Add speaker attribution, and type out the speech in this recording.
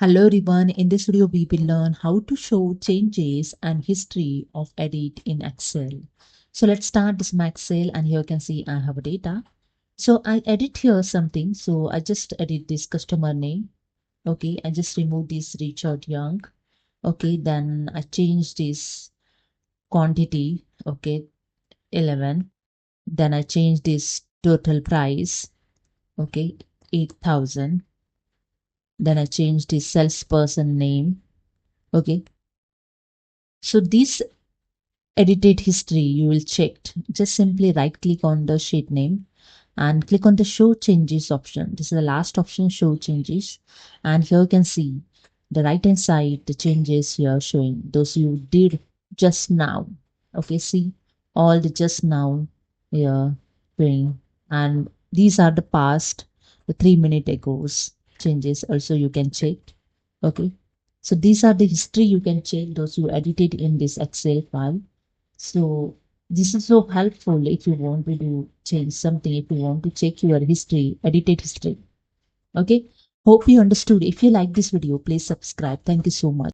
Speaker 1: Hello everyone, in this video we will learn how to show changes and history of edit in Excel. So let's start this my Excel, and here you can see I have a data. So I edit here something. So I just edit this customer name. Okay, I just remove this Richard Young. Okay, then I change this quantity. Okay, 11. Then I change this total price. Okay, 8,000. Then I change this salesperson name. Okay, so this edited history you will check. Just simply right click on the sheet name and click on the show changes option. This is the last option, show changes, and here you can see the right hand side the changes here showing those you did just now. Okay, see all the just now here showing, and these are the past, the 3 minute ago's changes also you can check. Okay, so these are the history you can check those you edited in this Excel file. So this is so helpful if you want to do change something, if you want to check your history, edited history. Okay. Hope you understood. If you like this video, please subscribe. Thank you so much.